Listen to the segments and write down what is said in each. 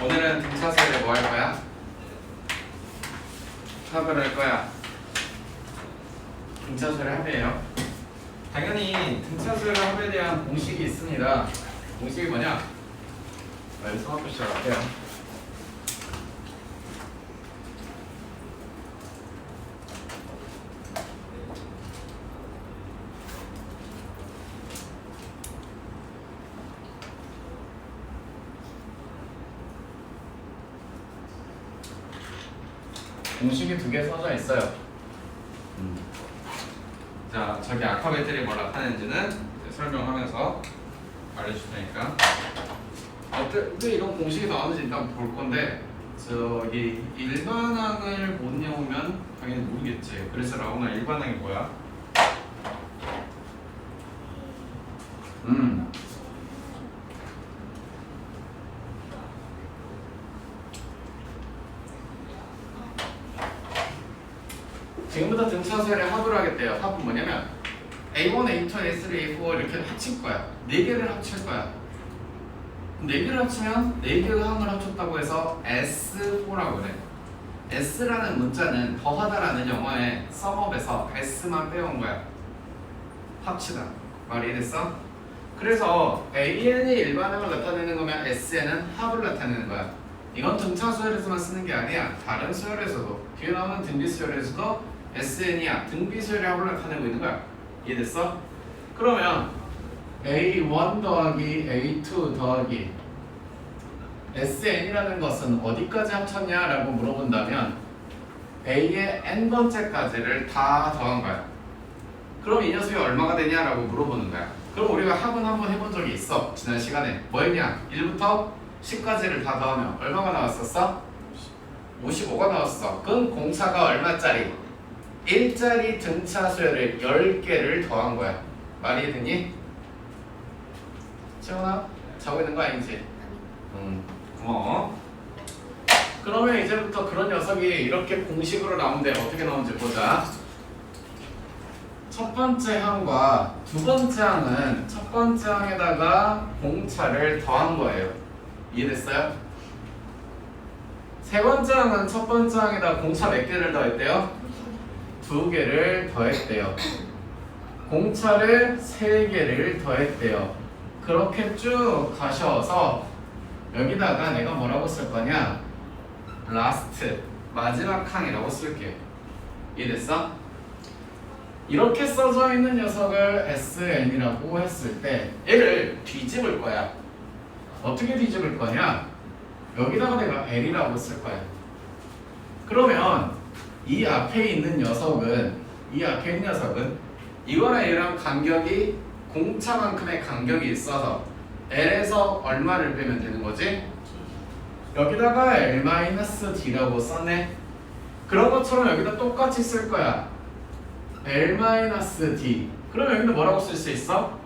오늘은 등차수를 뭐 할 거야? 합을 할 거야. 등차수를 합이에요. 당연히 등차수를 합에 대한 공식이 있습니다. 공식이 뭐냐? 여기 성합표 시작할게요. 공식이 두 개 써져 있어요. 자, 저기 알파벳들이 뭐라 하는지는 설명하면서 알려줄 테니까. 왜 이런 공식이 나오는지 일단 볼 건데, 저기 일반항을 못 외우면 당연히 모르겠지. 그래서 라오나 일반항이 뭐야? 지금부터 등차수의 합을 하겠대요. 합은 뭐냐면 A1, A2, A3, A4 이렇게 합칠 거야. 4개를 합칠 거야. 4개를 합치면 4개의 항을 합쳤다고 해서 S4라고 그래. S라는 문자는 더하다라는 영어의 썸업에서 S만 빼온 거야. 합치다. 말이 이해됐어? 그래서 AN이 일반항을 나타내는 거면 SN은 합을 나타내는 거야. 이건 등차 수열에서만 쓰는 게 아니야. 다른 수열에서도, 뒤에 나오는 등비 수열에서도 SN이야. 등비 수열의 합을 나타내고 있는 거야. 이해됐어? 그러면 A1 더하기 A2 더하기 SN이라는 것은 어디까지 합쳤냐라고 물어본다면 A의 n번째까지를 다 더한 거야. 그럼 이 녀석이 얼마가 되냐라고 물어보는 거야. 그럼 우리가 합은 한번 해본 적이 있어. 지난 시간에 뭐 했냐? 1부터 10까지를 다 더하면 얼마가 나왔었어? 55가 나왔어. 그럼 공차가 얼마짜리? 1짜리 등차 수열을 10개를 더한 거야. 말이 이해되니? 채원아? 자고 있는 거 아니지? 고마워. 그러면 이제부터 그런 녀석이 이렇게 공식으로 나오는데 어떻게 나오는지 보자. 첫 번째 항과 두 번째 항은 첫 번째 항에다가 공차를 더한 거예요. 이해됐어요? 세 번째 항은 첫 번째 항에다가 공차 몇 개를 더했대요? 2개를 더했대요. 공차를 3개를 더했대요. 그렇게 쭉 가셔서 여기다가 내가 뭐라고 쓸 거냐? 라스트, 마지막 항이라고 쓸게요. 이해됐어? 이렇게 써져 있는 녀석을 SN이라고 했을 때 얘를 뒤집을 거야. 어떻게 뒤집을 거냐? 여기다가 내가 L이라고 쓸 거야. 그러면 이 앞에 있는 녀석은 이거랑 얘랑 간격이 공차만큼의 간격이 있어서 L에서 얼마를 빼면 되는 거지? 여기다가 L-D라고 썼네. 그런 것처럼 여기다 똑같이 쓸 거야. L-D. 그러면 여기는 뭐라고 쓸 수 있어?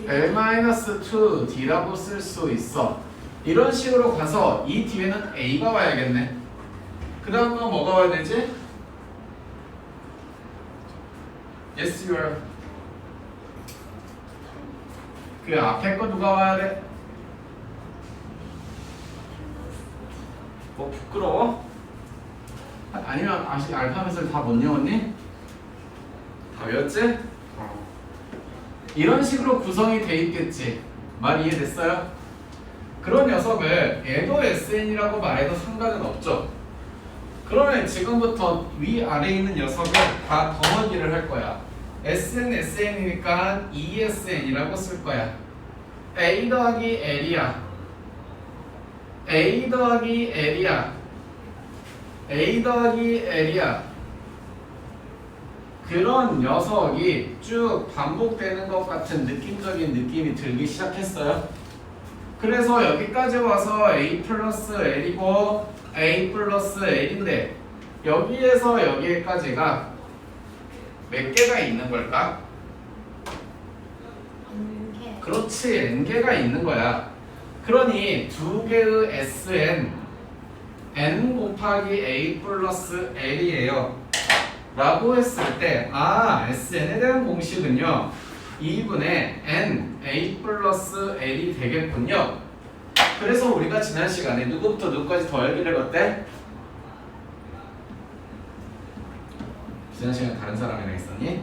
L-2D라고 쓸 수 있어. 이런 식으로 가서 이 뒤에는 A가 와야겠네. 그 다음 거 뭐가 와야 되지? Yes, you are. 그 앞에 거 누가 와야 돼? 뭐 부끄러워? 아니면 아직 알파벳을 다 못 외웠니? 다 외웠지? 이런 식으로 구성이 돼 있겠지. 말 이해됐어요? 그런 녀석을 얘도 SN이라고 말해도 상관은 없죠. 그러면 지금부터 위아래에 있는 녀석을 다 더하기를 할 거야. SN, SN이니까 ESN이라고 쓸 거야. A 더하기 L이야. A 더하기 L이야. A 더하기 L이야. 그런 녀석이 쭉 반복되는 것 같은 느낌적인 느낌이 들기 시작했어요. 그래서 여기까지 와서 A 플러스 L이고 A 플러스 L인데 여기에서 여기까지가 몇 개가 있는 걸까? 그렇지, N개가 있는 거야. 그러니 두 개의 SN N 곱하기 A 플러스 L이에요 라고 했을 때 SN에 대한 공식은요 2분의 N A 플러스 L이 되겠군요. 그래서 우리가 지난 시간에 누구부터 누구까지 더하기를 해봤대? 지난 시간에 다른 사람이랑 있었니?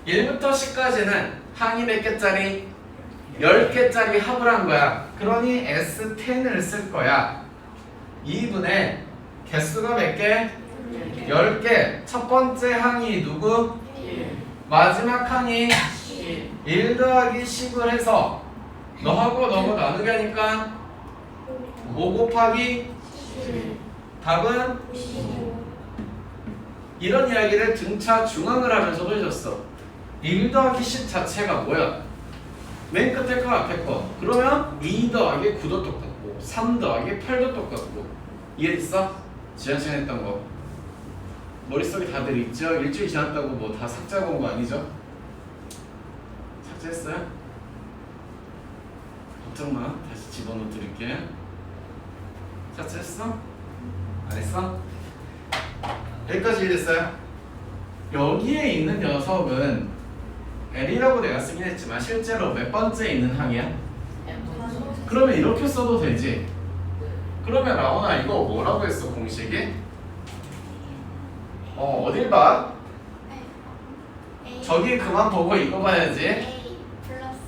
1부터 10까지는 항이 몇 개짜리? 10개짜리 합을 한 거야. 그러니 S10을 쓸 거야. 2분의 개수가 몇 개? 10개. 첫 번째 항이 누구? 1. 마지막 항이 1 더하기 10을 해서 너하고 너하고 나누게 하니까 5 곱하기 10. 답은 25. 이런 이야기를 등차 중앙을 하면서 해줬어. 1 더하기 10 자체가 뭐야? 맨 끝에 거 앞에 거. 그러면 2 더하기 9도 똑같고 3 더하기 8도 똑같고. 이해됐어? 지난 시간에 했던 거 머릿속에 다들 있죠? 일주일 지났다고 뭐 다 삭제하고 온 거 아니죠? 삭제했어요? 걱정 마. 다시 집어넣어 드릴게. 삭제했어? 안 했어? 여기까지 이해됐어요? 여기에 있는 녀석은 L이라고 내가 쓰긴 했지만 실제로 몇 번째 있는 항이야? 그러면 이렇게 써도 되지? 그러면 라온아 이거 뭐라고 했어 공식이? 어딜 봐? 저기 그만 보고 이거 봐야지. A 플러스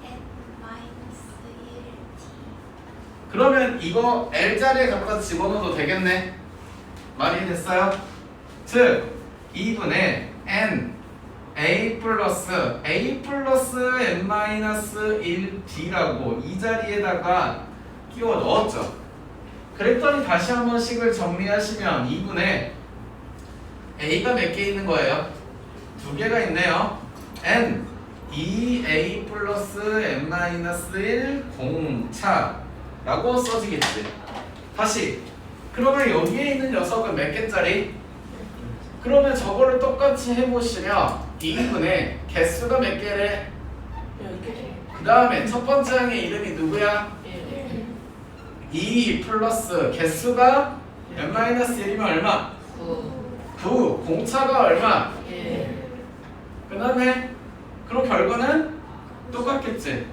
N 마이너스 1T. 그러면 이거 L자리에 갖다 집어넣어도 되겠네? 말이 됐어요? 즉 2분의 N A 플러스 N 마이너스 1D라고 이 자리에다가 끼워 넣었죠. 그랬더니 다시 한번 식을 정리하시면 2분의 A가 몇 개 있는 거예요? 2개가 있네요. N 2A 플러스 N 마이너스 1 공차라고 써지겠지. 다시 그러면 여기에 있는 녀석은 몇 개짜리? 그러면 저거를 똑같이 해보시면 2분의 개수가 몇 개래? 그 다음에 첫 번째 항의 이름이 누구야? 2 플러스 개수가 n-1이면 얼마? 9. 공차가 얼마? 그 다음에 그럼 결과는 똑같겠지.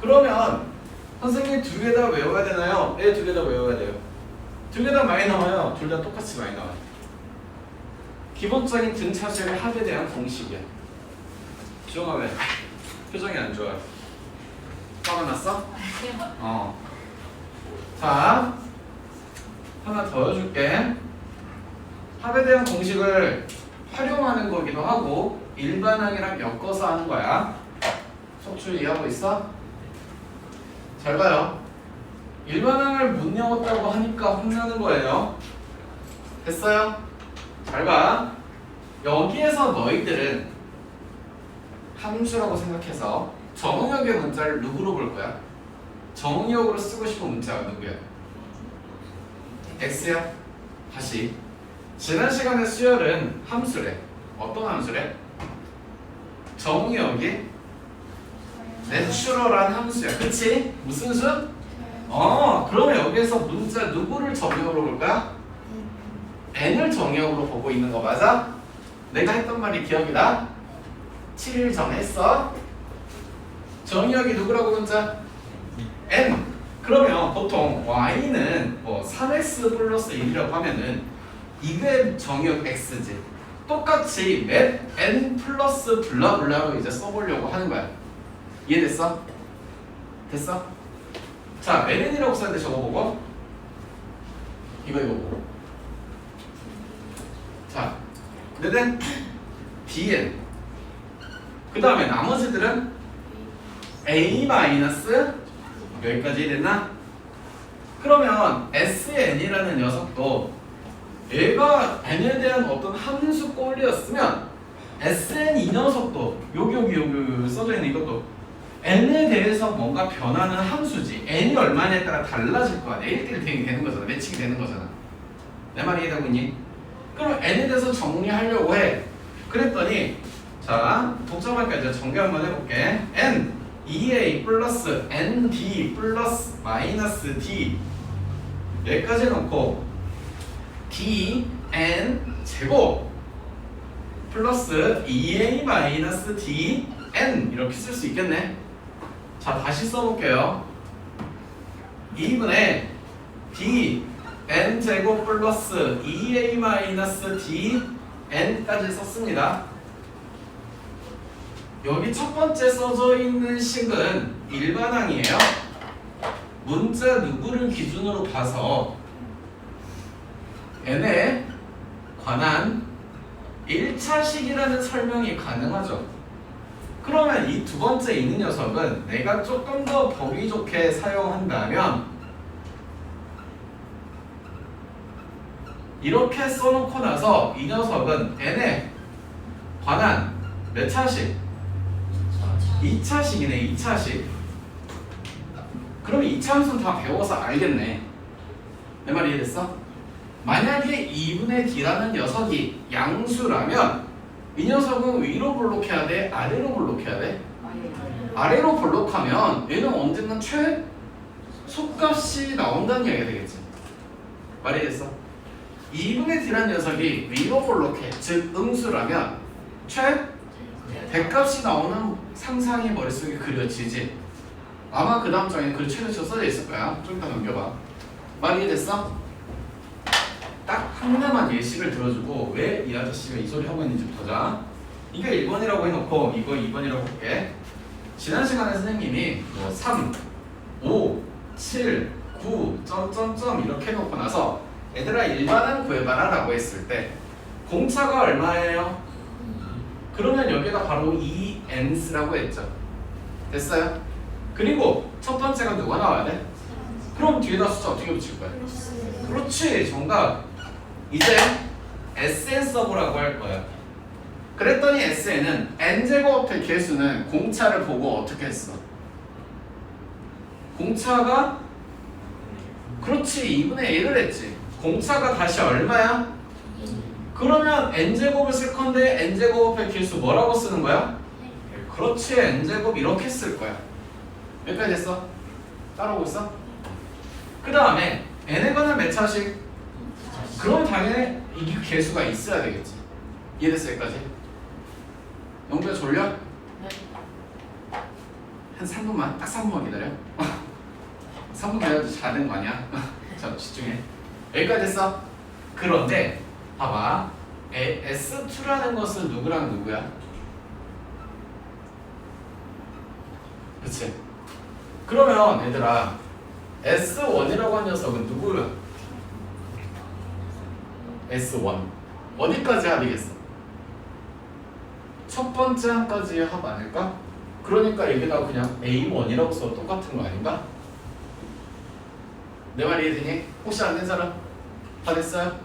그러면 선생님 두 개 다 외워야 되나요? 네, 두 개 다 외워야 돼요. 두 개 다 많이 나와요. 둘 다 똑같이 많이 나와요. 기본적인 등차수의 합에 대한 공식이야. 주영아 왜? 표정이 안 좋아요. 화가 났어? 자, 하나 더 해줄게. 합에 대한 공식을 활용하는 거기도 하고 일반항이랑 엮어서 하는 거야. 속출 이해하고 있어? 잘 봐요. 일반항을 못 외웠다고 하니까 혼나는 거예요. 됐어요? 잘 봐. 여기에서 너희들은 함수라고 생각해서 정응역의 문자를 누구로 볼 거야? 정응역으로 쓰고 싶은 문자가 누구야? X야? 다시 지난 시간에 수열은 함수래. 어떤 함수래? 정의역이 내추럴한 함수야. 그치? 무슨 수? 그러면 여기에서 문자 누구를 정의역으로 볼 거야? n을 정의역으로 보고 있는 거 맞아? 내가 했던 말이 기억이 나? 7일 전에 했어. 정의역이 누구라고 문자? n. 그러면 보통 y는 뭐 3x 플러스 1이라고 하면은 이게 정의역 x지. 똑같이 맵 n 플러스 블라블라로 이제 써보려고 하는 거야. 이해됐어? 됐어? 자, n이라고 썼는데 저거 보고 이거 보고 자, 얘는 bn 그 다음에 나머지들은 a 마이너스 여기까지 됐나? 그러면 sn이라는 녀석도 얘가 n에 대한 어떤 함수 꼴이었으면 sn 이 녀석도 여기 써져 있는 이것도 n에 대해서 뭔가 변하는 함수지. n이 얼마냐에 따라 달라질 거 아니야. 1대1 대응이 되는 거잖아. 매칭이 되는 거잖아. 내 말이 이해되고 있니? 그럼 n에 대해서 정리하려고 해. 그랬더니 자, 복잡하니까 이제 정리 한번 해볼게. n 2a 플러스 nb 플러스 마이너스 d 여기까지 놓고 dn 제곱 플러스 2a 마이너스 dn 이렇게 쓸 수 있겠네. 자, 다시 써볼게요. 2분의 dn 제곱 플러스 2a 마이너스 dn까지 썼습니다. 여기 첫 번째 써져 있는 식은 일반항이에요. 문자 누구를 기준으로 봐서 n에 관한 1차식이라는 설명이 가능하죠. 그러면 이 두 번째 있는 녀석은 내가 조금 더 보기 좋게 사용한다면 이렇게 써놓고 나서 이 녀석은 n에 관한 몇 차식? 2차식이네. 2차식. 그럼 2차 함수는 다 배워서 알겠네. 내 말 이해됐어? 만약에 2분의 d라는 녀석이 양수라면 이 녀석은 위로 볼록해야 돼? 아래로 볼록해야 돼? 아래로 볼록하면 얘는 언젠가 최소값이 나온다는 얘기가 되겠지. 말이 됐어? 2분의 d라는 녀석이 위로 볼록해. 즉 음수라면 대값이 나오는 상상이 머릿속에 그려지지. 아마 그 다음 장에 그 최대치가 써져 있을 거야. 좀 이따 넘겨봐. 말 이해됐어? 딱 하나만 예시를 들어주고 왜 이 아저씨가 이 소리 하고 있는지 보자. 이게 1번이라고 해놓고 이거 2번이라고 할게. 지난 시간에 선생님이 뭐 3, 5, 7, 9, 점점점 이렇게 해놓고 나서 얘들아 일반항 구해봐라 라고 했을 때 공차가 얼마예요? 그러면 여기가 바로 2n스라고 했죠. 됐어요? 그리고 첫 번째가 누가 나와야 돼? 그럼 뒤에다 숫자 어떻게 붙일 거야? 그렇지, 정답. 이제 SN 써보라고 할 거야. 그랬더니 SN은 n제곱의 개수는 공차를 보고 어떻게 했어? 공차가 그렇지 2분의 1을 했지. 공차가 다시 얼마야? 그러면 n제곱을 쓸 건데 n제곱의 개수 뭐라고 쓰는 거야? 그렇지 n제곱 이렇게 쓸 거야. 여기까지 됐어? 따라오고 있어? 그 다음에 n에 관한 몇 차식? 그럼 당연히 이게 개수가 있어야 되겠지. 이해됐어 여기까지? 영주야 졸려? 한 3분만 딱 3분만 기다려. 3분 기다려도 잘 된 거 아니야? 자 집중해. 여기까지 했어? 그런데 봐봐 S2라는 것은 누구랑 누구야? 그치? 그러면 얘들아 S1이라고 한 녀석은 누구야? S1 어디까지 합이겠어? 첫 번째 항까지 합 아닐까? 그러니까 여기다가 그냥 A1이라고 써도 똑같은 거 아닌가? 내 말이 이해되니? 혹시 안 된 사람? 다 됐어요?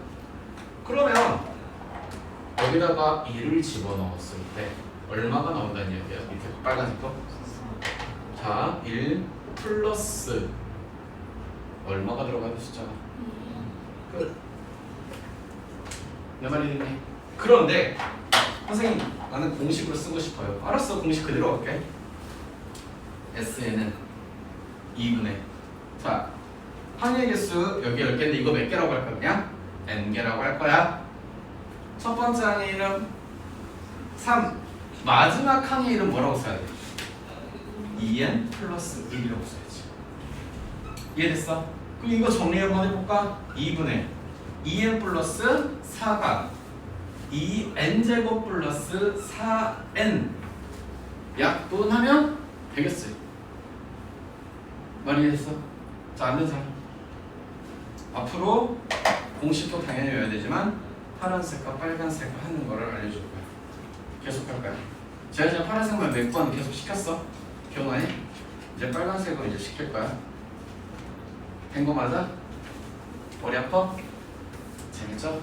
그러면 여기다가 1을 집어넣었을 때 얼마가 나온다는 얘기야? 밑에 빨간색 거? 자, 1 플러스 얼마가 들어가는 숫자가? 끝. 내 말이 되니? 그런데 선생님 나는 공식으로 쓰고 싶어요. 알았어, 공식 그대로 할게. Sn은 2분의 자 항의 개수 여기 10개인데 이거 몇 개라고 할 거냐? n개라고 할 거야. 첫 번째 항의 이름 3. 마지막 항의 이름 뭐라고 써야 돼? 2n 플러스 1이라고 써야지. 이해됐어? 그럼 이거 정리 한번 해볼까? 2분의 2n 플러스 4가 2n제곱 플러스 4n 약분하면 되겠어요. 말이 됐어? 자, 안 되잖아. 앞으로 공식도 당연히 외워야 되지만 파란색과 빨간색과 하는 거를 알려줄 거야. 계속 할 거야. 제가 이제 파란색만 몇 번 계속 시켰어. 기억나니? 이제 빨간색으로 이제 시킬 거야. 된 거 맞아? 머리 아파? 재밌죠?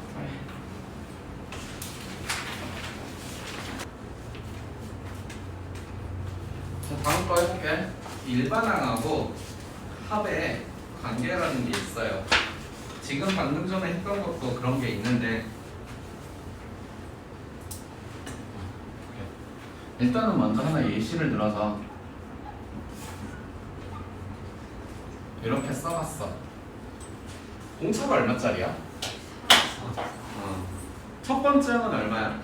자, 다음 거 해볼게. 일반항하고 합의 관계라는 게 있어요. 지금 방금 전에 했던 것도 그런 게 있는데 일단은 먼저 하나 예시를 들어서 이렇게 써봤어. 공차가 얼마짜리야? 첫 번째는 얼마야?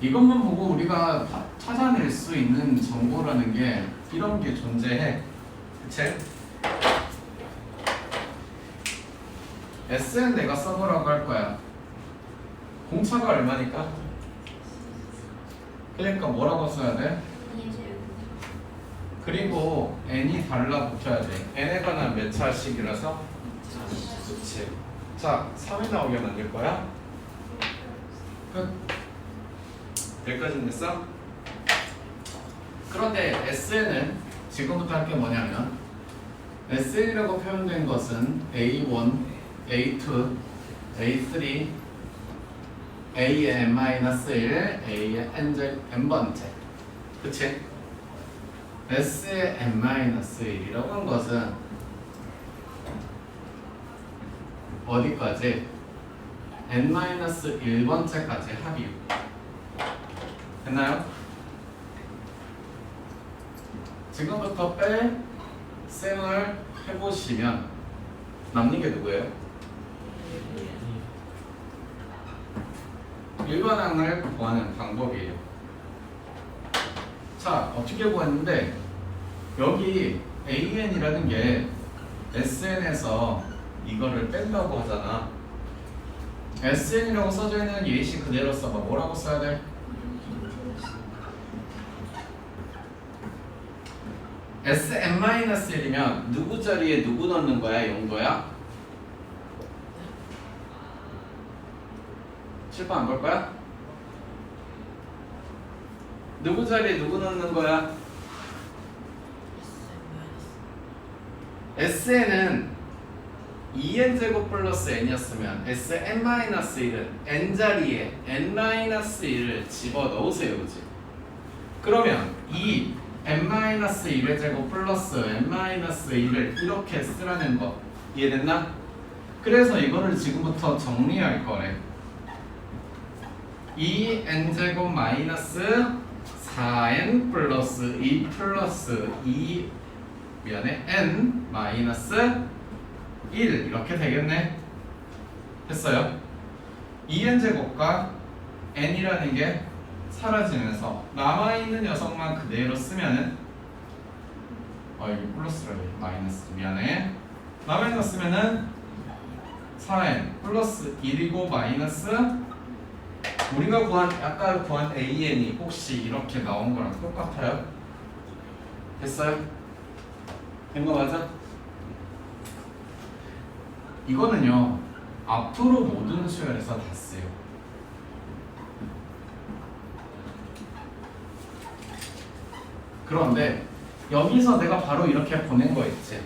이것만 보고 우리가 찾아낼 수 있는 정보라는 게 이런 게 존재해. 그치? S는 내가 써보라고 할 거야. 공차가 얼마니까? 그러니까 뭐라고 써야 돼? 그리고 n이 달라붙어야 돼. n에 관한 몇 차씩이라서? 그치. 자, 3이 나오게 만들 거야. 끝. 여기까지 됐어? 그런데 SN은 지금부터 할 게 뭐냐면 SN이라고 표현된 것은 A1, A2, A3, AN-1, AN-n번째. 그치? S의 n-1이라고 한 것은 어디까지? n-1번째까지 합이요. 됐나요? 지금부터 뺄 셈을 해보시면 남는 게 누구예요? 일반항을 구하는 방법이에요. 자, 어떻게 구했는데 여기 AN이라는 게 SN에서 이거를 뺀다고 하잖아. SN이라고 써져 있는 예시 그대로 써봐. 뭐라고 써야 돼? Sn-1이면 누구 자리에 누구 넣는 거야? 용도야? 실파 안 볼 거야? 누구 자리에 누구 넣는 거야? Sn은 2n제곱 플러스 n이었으면 Sn-1은 n자리에 n-1을 집어넣으세요. 그치? 그러면 이 n-1의 제곱 플러스 n-1을 이렇게 쓰라는 거 이해됐나? 그래서 이거를 지금부터 정리할 거래. 2n제곱 마이너스 4n 플러스 2 플러스 2 미안해 n 마이너스 1 이렇게 되겠네. 됐어요? 2n제곱과 n이라는 게 사라지면서 남아있는 녀석만 그대로 쓰면은 이게 플러스라고 마이너스 미안해. 남아있는 거 쓰면은 4n 플러스 1이고 마이너스 우리가 아까 구한 AN이 혹시 이렇게 나온 거랑 똑같아요? 됐어요? 된 거 맞아? 이거는요 앞으로 모든 수열에서 다 쓰요. 그런데 여기서 내가 바로 이렇게 보낸 거 있지.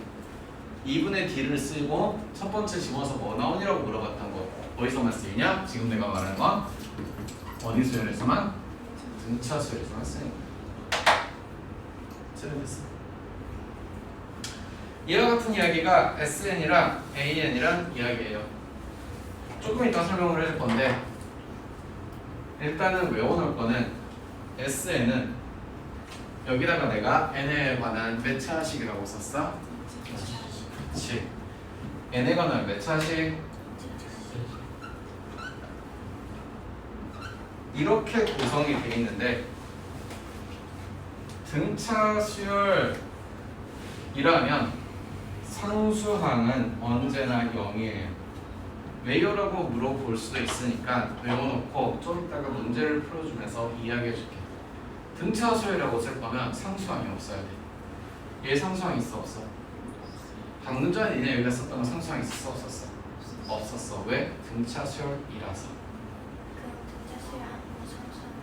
2분의 D를 쓰고 첫 번째 집어서 뭐 나오니라고 물어봤던 거 어디서만 쓰이냐? 지금 내가 말한 건 어디 수열에서만? 등차 수열에서만 쓰는 거야. 됐어. 이와 같은 이야기가 SN이랑 AN이란 이야기예요. 조금 이따 설명을 해줄 건데 일단은 외워놓을 거는 SN은 여기다가 내가 n에 관한 몇 차식이라고 썼어? 그치. n에 관한 몇 차식? 이렇게 구성이 되어 있는데 등차 수열이라면 상수항은 언제나 0이에요. 왜요라고 물어볼 수도 있으니까 외워놓고 좀 이따가 문제를 풀어주면서 이야기해줄게. 등차 수열이라고 쓸 거면 상수항이 없어야 돼. 얘 상수항 있어 없어? 방금 전에 니네 여기다 썼던 건 상수항 있었어 없었어? 없었어. 왜? 등차 수열이라서. 그럼 등차 수열 아니면 상수함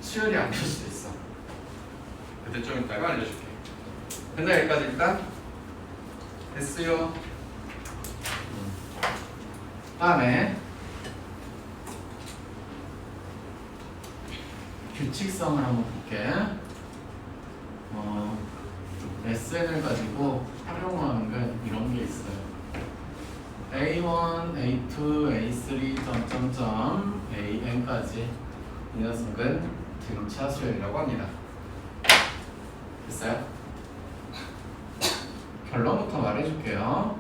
수열이 아닐 수도 있어. 그때 좀 이따가 알려줄게. 근데 여기까지 일단 됐어요. 다음에 규칙성을 한번 볼게. SN을 가지고 활용하는 게 이런 게 있어요. A1, A2, A3, 점점점 AN까지 이 녀석은 등차 수열이라고 합니다. 됐어요? 결론부터 말해줄게요.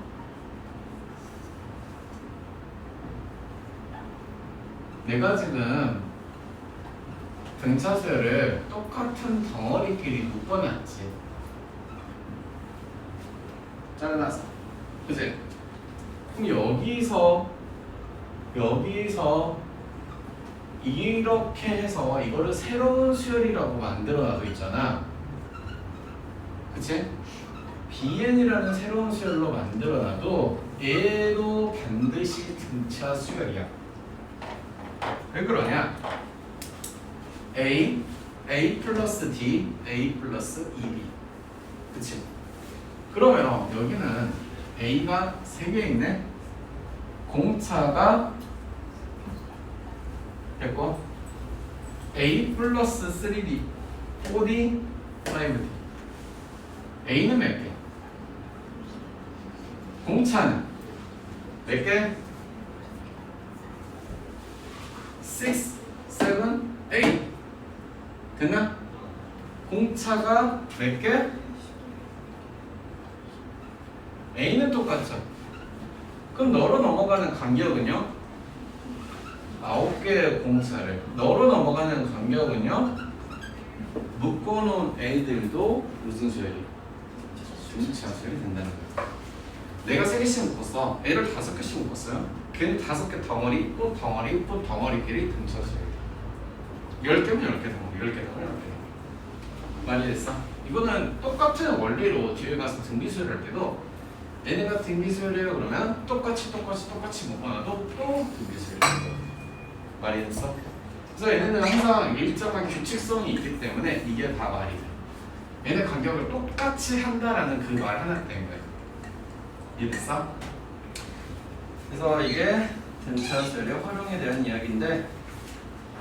내가 지금 등차 수열을 똑같은 덩어리끼리 묶어놨지. 잘라놨어. 그치? 그럼 여기서 이렇게 해서 이거를 새로운 수열이라고 만들어놔도 있잖아. 그치? BN이라는 새로운 수열로 만들어놔도 얘도 반드시 등차 수열이야. 왜 그러냐? A 플러스 D, A 플러스 EB. 그치? 그러면 여기는 A가 3개 있네? 공차가 됐고 A 플러스 3D, 4D, 5D. A는 몇 개? 공차는 몇 개? 6, 7, 8 됐나? 공차가 몇 개? A는 똑같죠. 그럼 너로 넘어가는 간격은요? 9개의 공차를 너로 넘어가는 간격은요? 묶어놓은 A들도 무슨 수열이? 등차 수열이 된다는 거예요. 내가 3개씩 묶었어. A를 5개씩 묶었어요. 걔는 5개 덩어리, 또 덩어리, 또 덩어리끼리 등차 수열이. 10개면 10개 덩어리, 10개 덩어리, 10개 덩어리. 많이 됐어? 이거는 똑같은 원리로 뒤에 가서 등비수열 할 때도 얘네가 등비수열이에요 그러면 똑같이 묶어놔도 또 등비수열이에요. 말이 됐어? 그래서 얘네는 항상 일정한 규칙성이 있기 때문에 이게 다 말이 돼. 얘네 간격을 똑같이 한다라는 그 말 하나 때문에. 이해됐어? 그래서 이게 등차 수열의 활용에 대한 이야기인데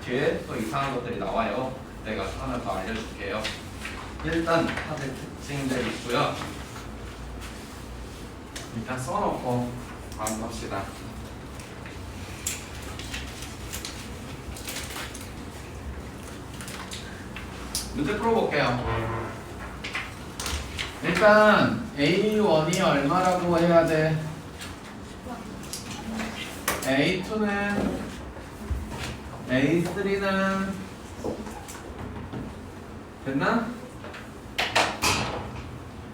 뒤에 또 이상한 것들이 나와요. 내가 하나 더 알려줄게요. 일단 다들 특징들 있고요. 일단 써놓고 다음 갑시다. 문제 풀어볼게요. 일단 A1이 얼마라고 해야 돼? A2는 A3는 됐나?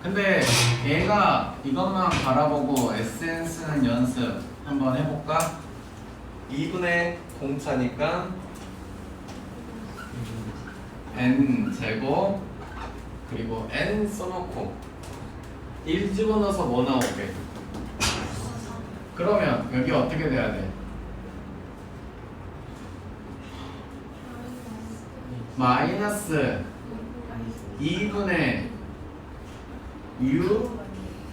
근데 얘가 이것만 바라보고 SN 쓰는 연습 한번 해볼까? 2분의 공차니까 N 제곱 그리고 N 써놓고 1 집어넣어서 뭐 나오게? 그러면 여기 어떻게 돼야 돼? 마이너스 2분의 U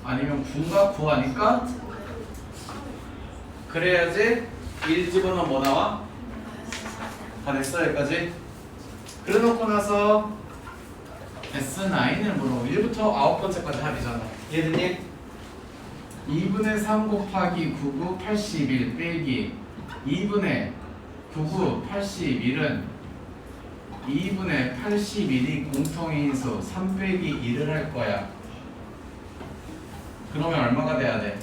아니면 9가 9 아닐까? 그래야지 1 집어넣으면 뭐 나와? 다 됐어 여기까지? 그래놓고 나서 S9을 물어 1부터 9번째까지 합이잖아. 이해됐니? 2분의 3 곱하기 99, 81 빼기 2분의 99, 81은 2분의 81이 공통인수 3 빼기 1을 할 거야. 그러면 얼마가 돼야 돼?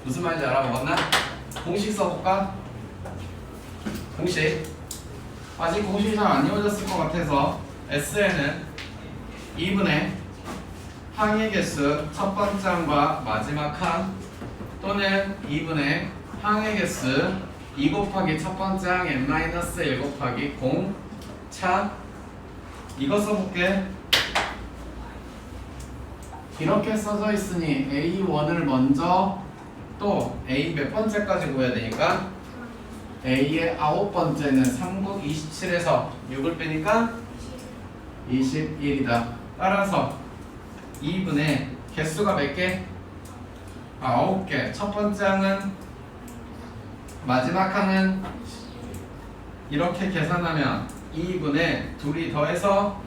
무슨 말인지 알아먹었나? 공식 써볼까? 공식. 아직 공식이 잘 안 이루어졌을 것 같아서 SN은 2분의 항의 개수 첫 번째 항과 마지막 항 또는 2분의 항의 개수 2 곱하기 첫 번째 항 n-1 곱하기 0 차 이거 써볼게. 이렇게 써져 있으니 A1을 먼저 또 A 몇 번째까지 구해야 되니까 A의 9번째는 3국 27에서 6을 빼니까 21이다. 따라서 2분의 개수가 몇 개? 9개. 첫 번째 항은 마지막 항은 이렇게 계산하면 2분의 둘이 더해서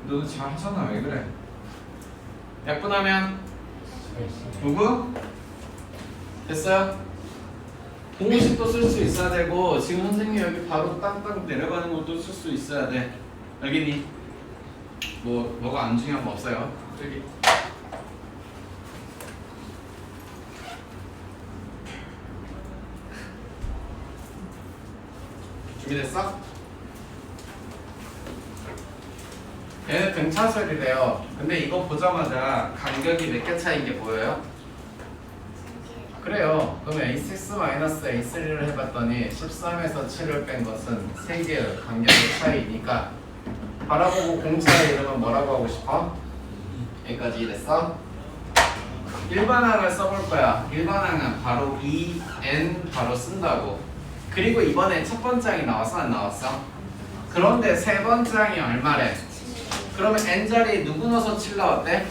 너도 잘 하잖아. 왜 그래? 약분하면 누구? 됐어요? 공식도 쓸 수 있어야 되고 지금 선생님이 여기 바로 땅땅 내려가는 것도 쓸 수 있어야 돼. 알겠니? 뭐가 안 중요한 거 없어요. 저기 준비됐어? 얘는 등차설이래요. 근데 이거 보자마자 간격이 몇 개 차이인 게 보여요? 그래요. 그럼 A6-A3를 해봤더니 13에서 7을 뺀 것은 3개의 간격의 차이니까 바라보고 공차의 이름은 뭐라고 하고 싶어? 여기까지 이랬어? 일반항을 써볼 거야. 일반항은 바로 EN 바로 쓴다고. 그리고 이번에 첫 번째 항이 나왔어 안 나왔어? 그런데 세 번째 항이 얼마래? 그러면 N 자리에 누구 넣어서 7 나왔대?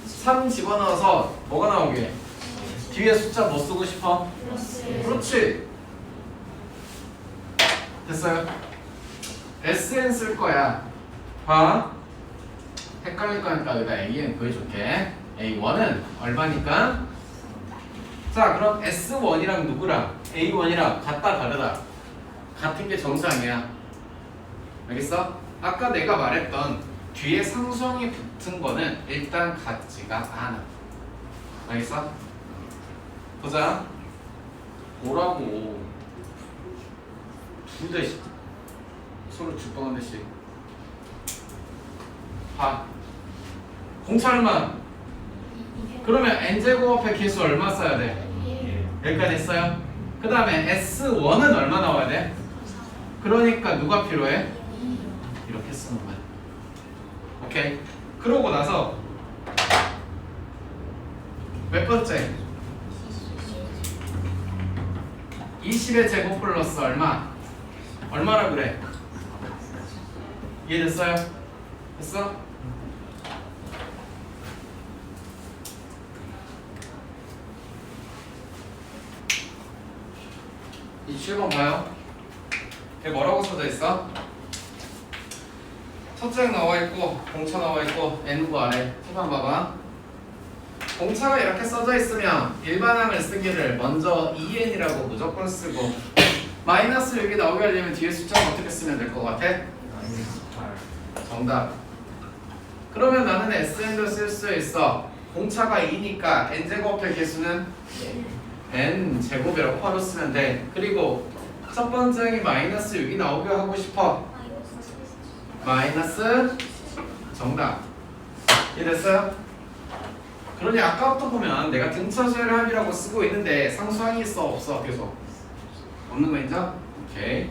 3 집어넣어서 뭐가 나오게? 뒤에 숫자 뭐 쓰고 싶어? 그렇지. 됐어요? SN 쓸 거야. 봐. 헷갈릴 거니까 여기다 AN 구해줄게. A1은 얼마니까? 자, 그럼 S1이랑 누구랑? A1이랑 같다 다르다? 같은 게 정상이야. 알겠어? 아까 내가 말했던 뒤에 상수항이 붙은 거는 일단 같지가 않아. 알겠어? 보자. 뭐라고 둘 다 서로 죽방한 대씩 봐. 공차 얼마? 그러면 n제곱의 개수 얼마 써야 돼? 여기까지 했어요? 그 다음에 S1은 얼마 나와야 돼? 그러니까 누가 필요해? 이렇게 쓰는 거야. 오케이. 그러고 나서 몇 번째? 20의 제곱 플러스 얼마? 얼마라 그래? 이해됐어요? 됐어? 이 7번 봐요. 여기 뭐라고 써져 있어? 첫째 나와 있고 공차 나와 있고 N부 아래. 초반 봐봐. 공차가 이렇게 써져 있으면 일반항을 쓰기를 먼저 EN이라고 무조건 쓰고 마이너스 여기 나오게 하려면 뒤에 숫자를 어떻게 쓰면 될 것 같아? 정답. 그러면 나는 SN도 쓸 수 있어. 공차가 2니까 N제곱의 개수는 N제곱이라고 바로 쓰면 돼. 그리고 첫 번째 항이 마이너스 6이 나오게 하고 싶어. 마이너스 정답. 이해됐어요? 그러니 아까부터 보면 내가 등차수열 합이라고 쓰고 있는데 상수항이 있어 없어? 계속 없는 거 인정? 오케이.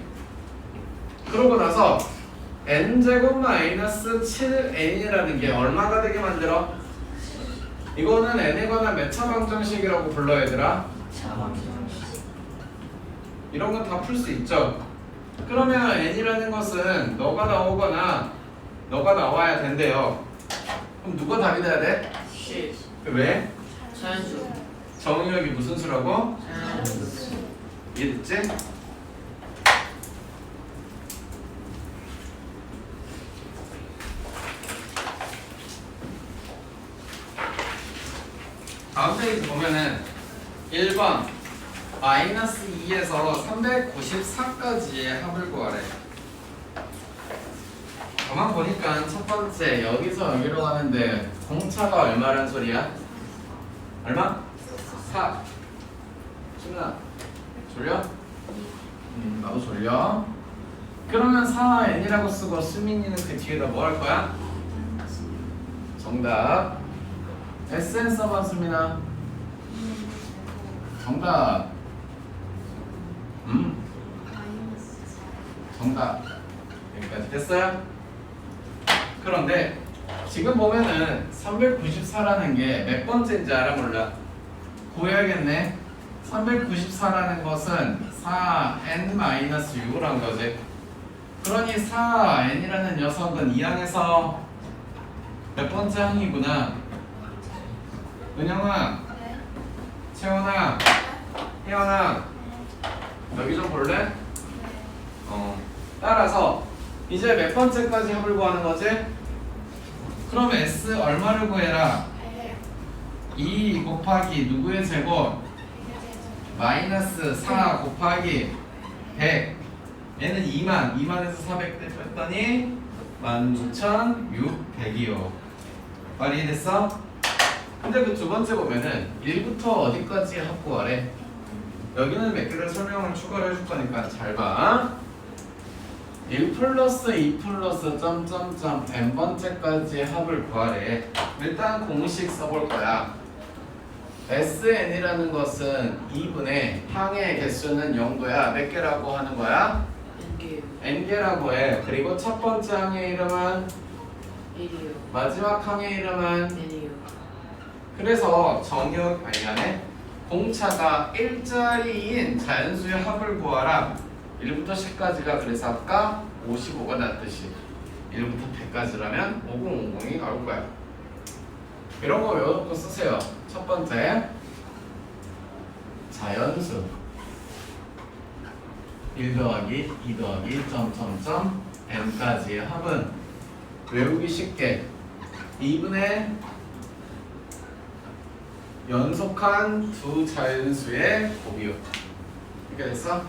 그러고 나서 n제곱 마이너스 7n이라는 게 얼마가 되게 만들어? 이거는 n에 관한 몇 차 방정식이라고 불러 얘들아? 이런 건 다 풀 수 있죠? 그러면 n이라는 것은 너가 나오거나 너가 나와야 된대요. 그럼 누가 답이 돼야 돼? 왜? 자연수. 정의역이 무슨 수라고? 이해됐지? 다음 페이지 보면은 1번 마이너스 2에서 394까지의 합을 구하래. 가만 보니까 첫 번째 여기서 여기로 가는데 공차가 얼마란 소리야? 얼마? 4. 수민아 졸려? 나도 졸려. 그러면 4n이라고 쓰고 수민이는 그 뒤에다 뭐 할 거야? 정답. SN 써봐 수민아. 정답. 정답. 여기까지 됐어요? 그런데 지금 보면은 394라는 게 몇 번째인지 알아 몰라? 구해야겠네. 394라는 것은 4n-6란 거지. 그러니 4n이라는 녀석은 이 항에서 몇 번째 항이구나. 은영아, 채원아, 혜연아, 여기 좀 볼래? 따라서 이제 몇 번째까지 합을 구하는 거지? 그럼 S 얼마를 구해라? 2 곱하기 누구의 제곱? 마이너스 4 곱하기 100. 얘는 2만에서 400 뺐더니 16,600이요. 말이 됐어? 근데 그 두 번째 보면은 1부터 어디까지 합 구하래? 여기는 몇 개를 설명을 추가를 해줄 거니까 잘 봐. 1 플러스 2 플러스 점점점 n번째까지 합을 구하래. 일단 공식 써볼 거야. SN이라는 것은 2분의 항의 개수는 0도야. 몇 개라고 하는 거야? n개라고 해. 그리고 첫 번째 항의 이름은 1이요. 마지막 항의 이름은 n이요. 그래서 정역 아니네 공차가 1자리인 자연수의 합을 구하라. 1부터 10까지가 그래서 아까 55가 났듯이 1부터 100까지라면 5050이 나올 거야. 이런 거 외워놓고 쓰세요. 첫 번째 자연수 1 더하기 2 더하기 점점점 n까지의 합은 외우기 쉽게 2분의 연속한 두 자연수의 곱이요. 이렇게 됐어?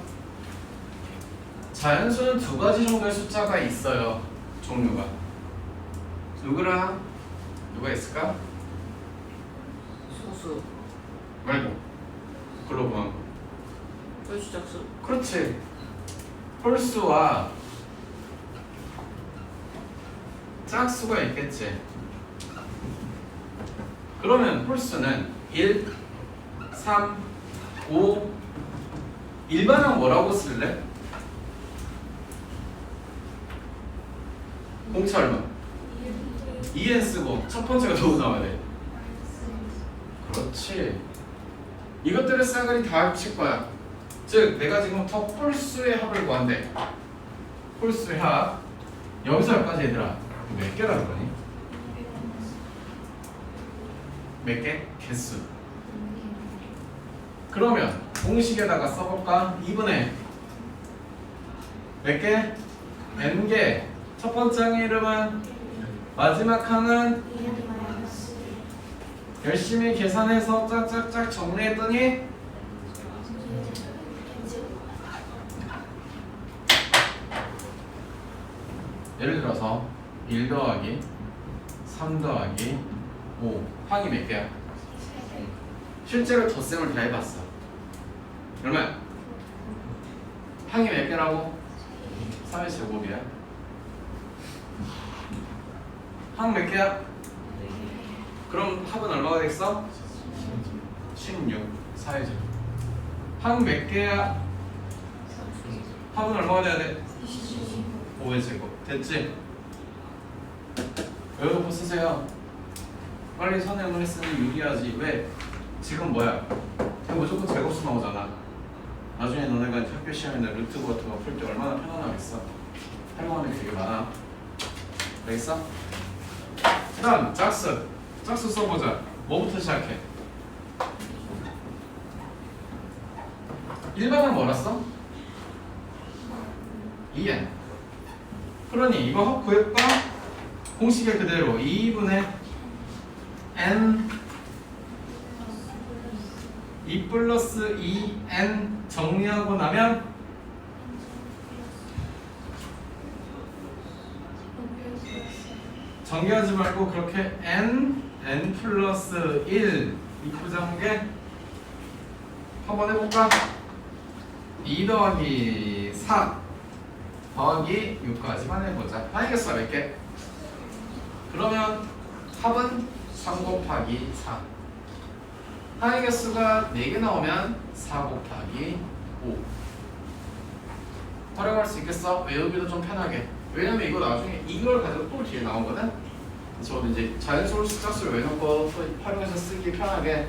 자연수는 두 가지 정도의 숫자가 있어요. 종류가. 누구랑 누가 있을까? 소수. 말고 글로브만. 홀수 짝수. 그렇지. 홀수와 짝수가 있겠지. 그러면 홀수는 1, 3, 5 일반항 뭐라고 쓸래? 공차 얼마? 2n 쓰고 첫 번째가 더 나와야 돼. 그렇지. 이것들을 싸그리 다 합칠 거야. 즉 내가 지금부터 홀수의 합을 구한대. 홀수의 합 여기서 여기까지 얘들아 몇 개라는 거니? 몇 개? 개수. 그러면 공식에다가 써볼까? 2분의 몇 개? n개. 첫 번째 항의 이름은 마지막 항은 열심히 계산해서 짝짝짝 정리했더니 예를 들어서 1 더하기 3 더하기 5 항이 몇 개야? 실제로 덧셈을 다 해봤어. 얼마야? 항이 몇 개라고? 3의 제곱이야. 항 몇 개야? 그럼 합은 얼마가 되겠어? 16 4의 제곱. 항 몇 개야? 합은 얼마가 돼야 돼? 5의 제곱. 됐지? 외워놓고 쓰세요. 빨리 선행을 했으면 유리하지. 왜? 지금 뭐야? 이거 무조건 제곱수 나오잖아. 나중에 너네가 이제 학교 시험이나 루트 같은 거 풀 때 얼마나 편안하겠어. 활용하는 게 되게 많아. 알겠어? 그 다음 짝수. 짝수 써보자. 뭐부터 시작해? 일반은 뭐라 써? 2n. 그러니 이거 합 구해볼까? 공식에 그대로 2분의 n 2 플러스 2n 정리하고 나면 정리하지 말고 그렇게 n 플러스 1 이쁘장하게 한번 해볼까? 2 더하기 4 더하기 6까지만 해보자. 하이겠어 몇 개? 그러면 합은 3 곱하기 4. 하이 개수가 4개 나오면 4 곱하기 5. 활용할 수 있겠어? 외우기도 좀 편하게. 왜냐면 이거 나중에 이걸 가지고 또 뒤에 나오거든? 저도 이제 자연수로 숫자수를 외놓고 또 활용해서 쓰기 편하게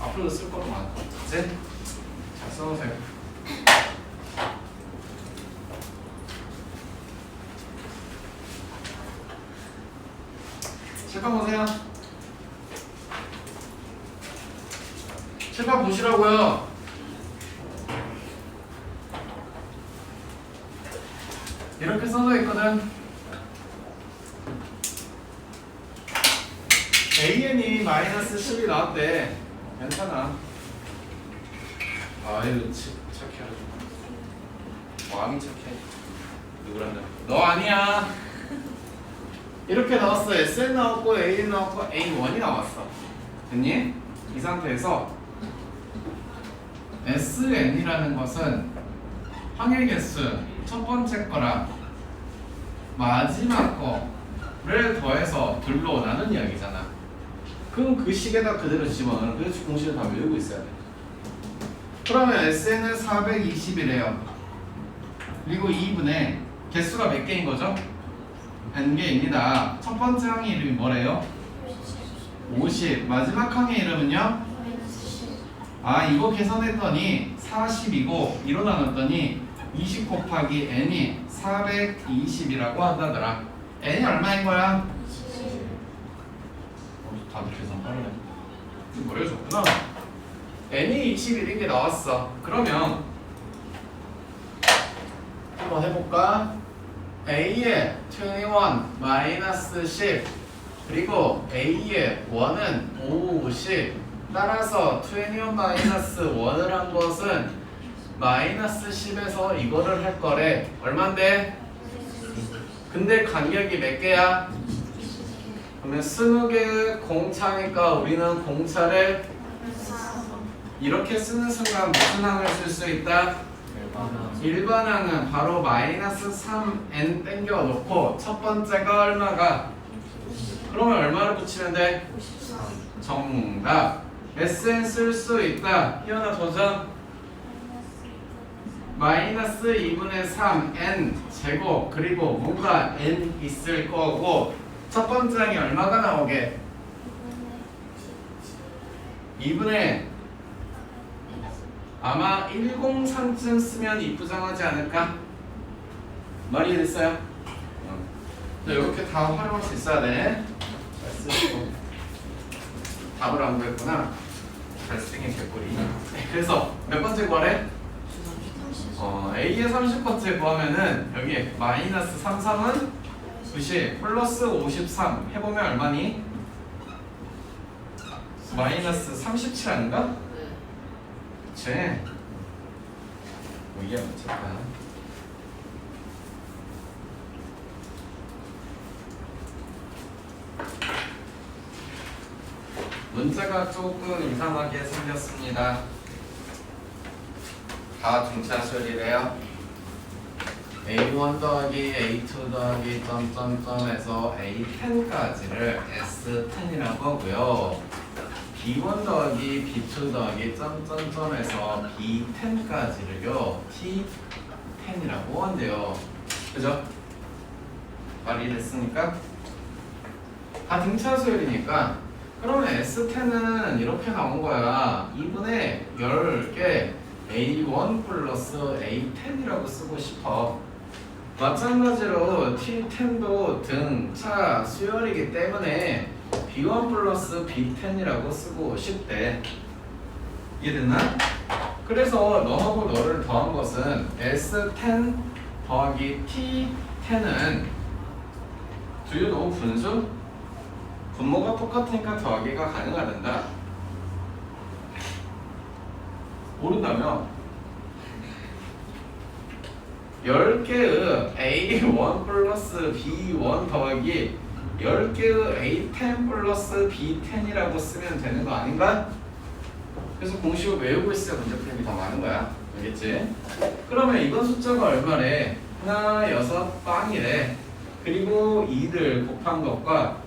앞으로도 쓸 것도 많고. 그치? 잘 써놓으세요. 칠판 보세요. 칠판 보시라고요. 이렇게 써져 있거든. AN이 마이너스 10이 나왔대. 괜찮아. 아유 착해. 왕이 착해. 누구란다? 너 아니야. 이렇게 나왔어. SN 나왔고 AN 나왔고 A1이 나왔어. 됐니? 이 상태에서 SN이라는 것은 항의 개수 첫 번째 거랑 마지막 거를 더해서 둘로 나눈 이야기잖아. 그럼 그 식에다 그대로 집어넣는 그 공식을 다 외우고 있어야 돼. 그러면 SN은 420이래요. 그리고 2분의 개수가 몇 개인 거죠? n개입니다. 첫 번째 항의 이름이 뭐래요? 50. 마지막 항의 이름은요? 아 이거 계산했더니 40이고 2로 나눴더니 20 곱하기 n이 420이라고 한다더라. n이 얼마인 거야? 다들 계산 빠르네. 머리가 좋구나. n이 21인 게 나왔어. 그러면 한번 해볼까? a의 21 마이너스 10 그리고 a의 1은 50. 따라서 21 마이너스 1을 한 것은 마이너스 10에서 이거를 할 거래. 얼만데? 근데 간격이 몇 개야? 그러면 20개의 공차니까 우리는 공차를 이렇게 쓰는 순간 무슨 항을 쓸 수 있다? 일반항은 바로 마이너스 3n 땡겨 놓고 첫 번째가 얼마가? 그러면 얼마를 붙이면 돼? 정답. SN 쓸 수 있다. 희연아 도전. 마이너스 2분의 3n 제곱 그리고 뭔가 n 있을 거고 첫 번째 항이 얼마가 나오게? 2분의 아마 103쯤 쓰면 이쁘장하지 않을까? 말이 됐어요? 이렇게 다 활용할 수 있어야 돼. 잘 쓰시고 답을 안 구했구나. 잘생긴 개꿀이. 그래서 몇 번째 구하래? A의 30번째 구하면은 여기 마이너스 33은 90 플러스 53 해보면 얼마니? 마이너스 37 아닌가? 그치? 이게 문제다. 문제가 조금 이상하게 생겼습니다. 다 등차수열이래요. A1 더하기 A2 더하기 점점점에서 A10까지를 S10이라고 하고요. B1 더하기 B2 더하기 점점점에서 B10까지를요 T10이라고 한대요. 그죠? 말이 됐으니까 다 등차수열이니까 그러면 S10은 이렇게 나온 거야. 2분의 10개 A1 플러스 A10이라고 쓰고 싶어. 마찬가지로 T10도 등차 수열이기 때문에 B1 플러스 B10이라고 쓰고 싶대. 이해됐나? 그래서 너하고 너를 더한 것은 S10 더하기 T10은 두유 너무 분수? 분모가 똑같으니까 더하기가 가능하단다. 모른다며 10개의 A1 플러스 B1 더하기 10개의 A10 플러스 B10이라고 쓰면 되는 거 아닌가? 그래서 공식을 외우고 있어야 문제풀이 더 많은 거야. 알겠지? 그러면 이번 숫자가 얼마래? 하나, 6, 빵이래. 그리고 2를 곱한 것과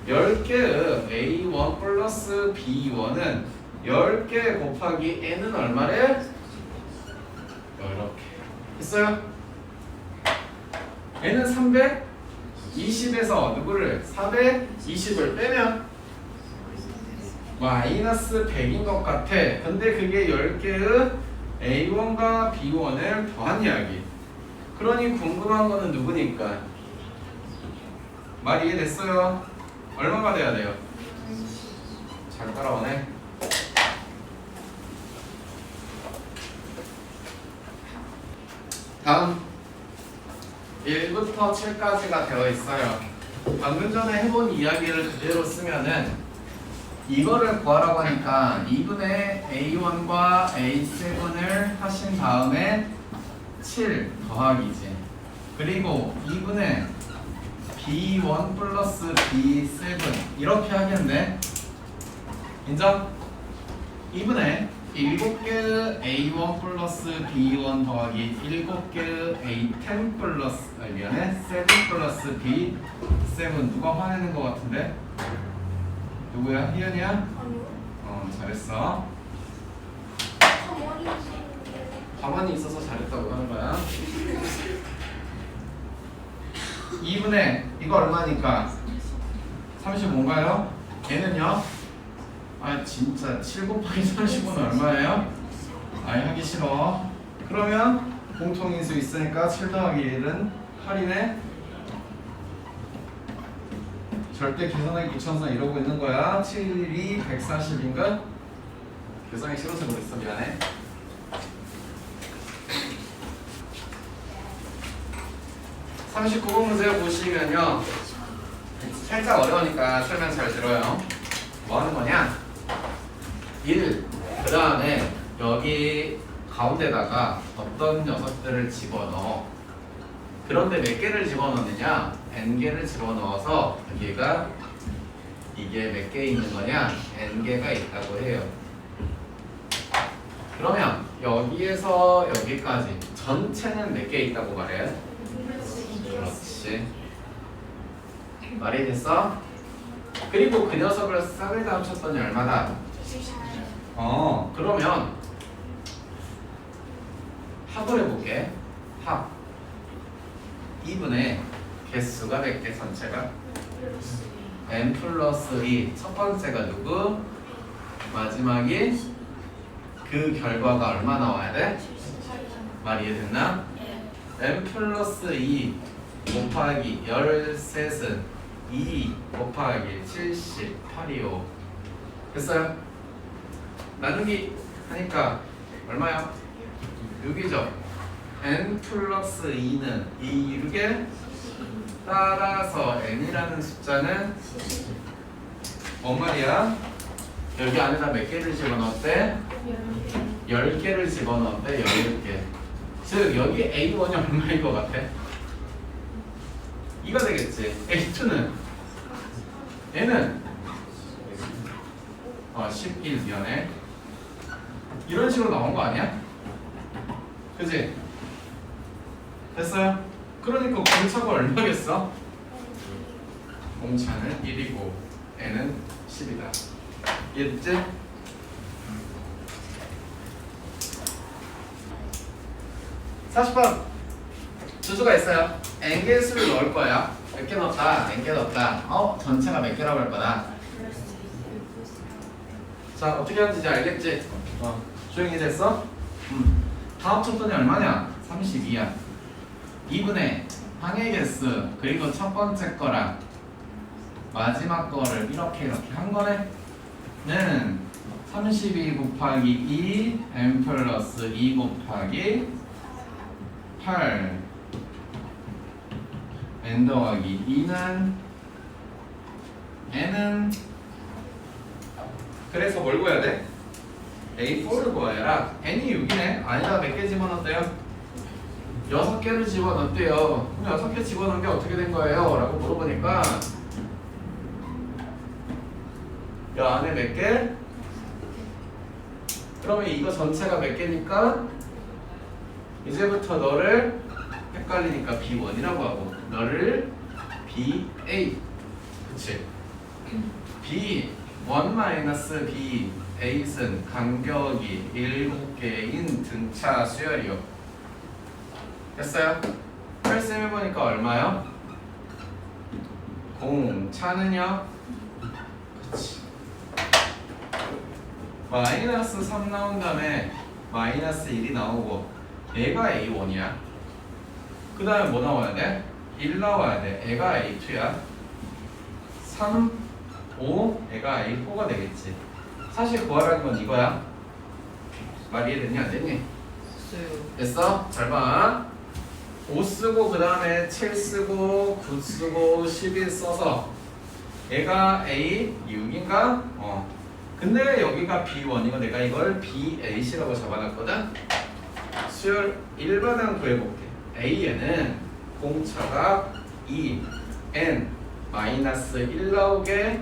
10개의 A1 플러스 B1은 10개 곱하기 N은 얼마래? 이렇게 했어요? N은 320에서 누구를? 420을 빼면 마이너스 100인 것 같아. 근데 그게 10개의 A1과 B1을 더한 이야기. 그러니 궁금한 거는 누구니까? 말 이해됐어요? 얼마가 돼야 돼요? 잘 따라오네. 다음 1부터 7까지가 되어 있어요. 방금 전에 해본 이야기를 그대로 쓰면은 이거를 구하라고 하니까 2분의 A1과 A7을 하신 다음에 7 더하기지. 그리고 2분의 B1 플러스 B7 이렇게 하겠네. 인정? 2분의 7개의 A1 플러스 B1 더하기 7개의 A10 플러스 미안해 7 플러스 B7 누가 화내는 것 같은데? 누구야? 희연이야? 아니요. 잘했어. 가만히 있었는데. 가만히 있어서 잘했다고 하는 거야. 2분의 이거 얼마니까? 35인가요? 얘는요? 아 진짜 7 곱하기 30은 얼마예요? 아예 하기 싫어. 그러면 공통인수 있으니까 7 더하기 1은 8이네. 절대 계산하기 귀찮아서 이러고 있는 거야. 7이 140인가? 계산하기 싫어서 그랬어. 미안해. (39번) 문제 보시면요 살짝 어려우니까 설명 잘 들어요. 뭐 하는 거냐? 1. 그 다음에 여기 가운데다가 어떤 녀석들을 집어넣어. 그런데 몇 개를 집어넣느냐? n개를 집어넣어서 여기가 이게 몇 개 있는 거냐? n개가 있다고 해요. 그러면 여기에서 여기까지 전체는 몇 개 있다고 말해? 그렇지. 말이 됐어? 그리고 그 녀석을 싹을 다 합쳤더니 얼마다? 그러면 합을 해볼게. 합 2분의 개수가 몇 개 전체가? n 플러스 2. 첫 번째가 누구? 마지막이 그 결과가 얼마 나와야 돼? 말 이해됐나? n 플러스 2 곱하기 13은 2 곱하기 78이요. 됐어요? 나누기 하니까 얼마야? 6이죠? n 플러스 2는 6에 따라서 n이라는 숫자는 뭔 말이야? 여기 안에다 몇 개를 집어넣었대? 10개를 집어넣었대. 10개. 즉 여기 A1이 얼마일 것 같아? 2가 되겠지. A2는 얘는 11 미안해. 이런 식으로 나온 거 아니야? 그치? 됐어요? 그러니까 공차가 얼마겠어? 공차는 1이고 n은 10이다. 이해됐지? (40번) 주수가 있어요. n개의 수를 넣을 거야. 몇 개 넣었다? n개 넣었다. 전체가 몇 개라고 할 거다. 자, 어떻게 하는지 이제 알겠지? 조용히 됐어? 다 합쳤더니 얼마냐? 32야. 2분의 항의 개수 그리고 첫 번째 거랑 마지막 거를 이렇게 한 거네. 는 32 곱하기 2 n 플러스 2 곱하기 8 n 더하기 2는 n은 그래서 뭘 구해야 돼? A4를 구해라. n이 6이네. 아니다. 몇 개 집어넣었대요? 6개를 집어넣었대요. 그럼 6개 집어넣은 게 어떻게 된 거예요? 라고 물어보니까 이 안에 몇 개? 그러면 이거 전체가 몇 개니까 이제부터 너를 헷갈리니까 B1이라고 하고 너를 BA 그치? B1 B8은 간격이 7개인 등차 수열이요. 됐어요? 펼셈해보니까 얼마요? 공차는요? 그치. 마이너스 3 나온 다음에 마이너스 1이 나오고 얘가 A1이야. 그 다음에 뭐 나와야 돼? 1 나와야 돼. 얘가 A2야. 3, 5, 얘가 A4가 되겠지. 사실 구하라는 건 이거야. 말 이해됐니? 안 됐니? 됐어요. 됐어? 잘 봐. 5 쓰고 그 다음에 7 쓰고 9 쓰고 11 써서 얘가 A6인가? 근데 여기가 B1이고 내가 이걸 B8이라고 잡아놨거든? 수열 일반항 구해볼게. A에는 공차가 2, N, 마이너스 1 나오게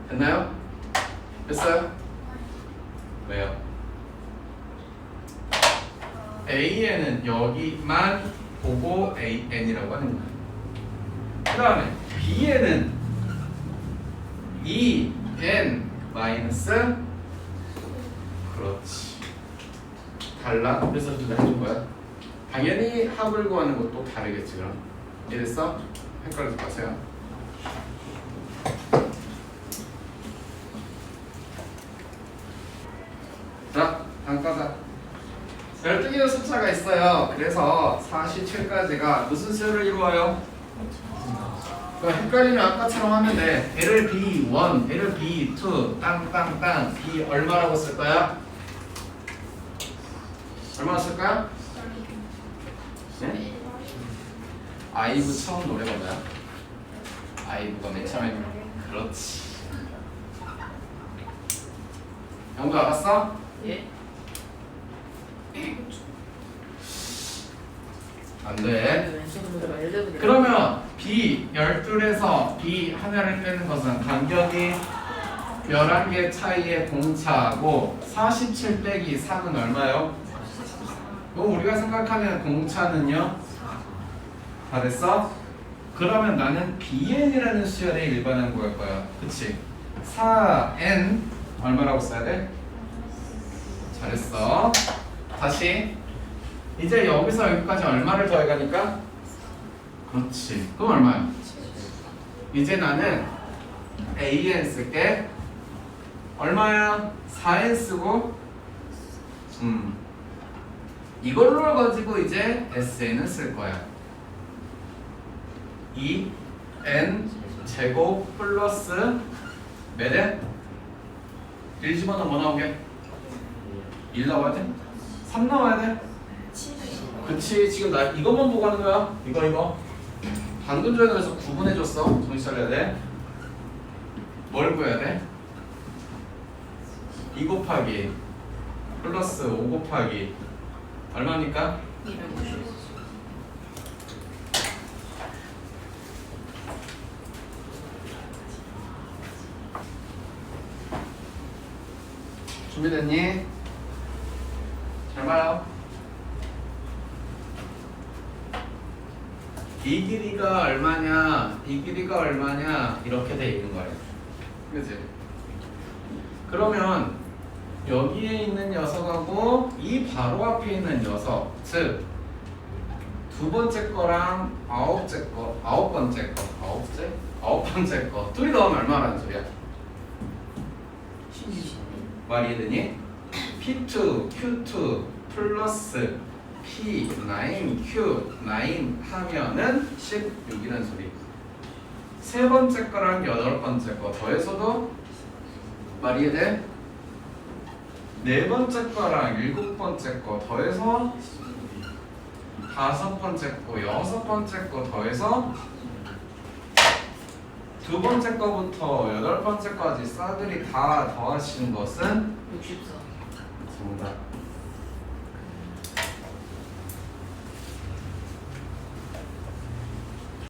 됐나요? 됐어요? 왜요? A에는 여기만 보고 AN이라고 하는 거야. 그 다음에 B에는 2N 마이너스 그렇지. 달라? 그래서 누가 해준 거야? 당연히 합을 구하는 것도 다르겠지 그럼. 이해됐어? 헷갈리지 마세요. 자, 다음 가자. 12개의 숫자가 있어요. 그래서 47까지가 무슨 수열을 이루어요? 헷갈리면 아까처럼 하면 돼. L을 B1, L을 B2, 땅땅땅 B 얼마라고 쓸 거야? 얼마나 쓸 거야? 네? 아이브 처음 노래가 뭐야? 아이브가 맨 처음에 그렇지. 영도 알았어? 예? 안 돼. 왼쪽 노래가 11. 그러면 B 12에서 B 하나를 빼는 것은 간격이 11개 차이의 공차하고 47 빼기 3은 얼마요? 그럼 우리가 생각하는 공차는요? 다 됐어? 그러면 나는 BN이라는 수열의 일반항 구할 거야. 그치? 4N 얼마라고 써야 돼? 잘했어. 다시 이제 여기서 여기까지 얼마를 더해가니까? 그렇지. 그럼 얼마야? 이제 나는 AN 쓸게. 얼마야? 4N 쓰고 이걸로 가지고 이제 SN을 쓸 거야. 2N 제곱 플러스 몇 엔? 1 집어넣으면 뭐 나오게? 1 나와야 돼? 3 나와야 돼? 그치. 지금 나 이것만 보고 하는 거야. 이거 방금 전에 그래서 구분해줬어. 정신 차려야 돼. 뭘 구해야 돼? 2 곱하기 플러스 5 곱하기 얼마입니까? 250. 준비됐니? 잘 봐요. 이 길이가 얼마냐, 이 길이가 얼마냐 이렇게 돼 있는 거예요. 그치? 그러면 여기에 있는 녀석하고 이 바로 앞에 있는 녀석, 즉 두 번째 거랑 아홉 번째 거 둘이 더하면 얼마라는 소리야? 12. 말이 해되니? P2, Q2 플러스 P9, Q9 하면은 16이라는 소리. 세 번째 거랑 여덟 번째 거 더해서도 말이 해돼? 네 번째 거랑 일곱 번째 거 더해서 다섯 번째 거, 여섯 번째 거 더해서 두 번째 거부터 여덟 번째까지 싸그리 다 더하시는 것은 64. 정답.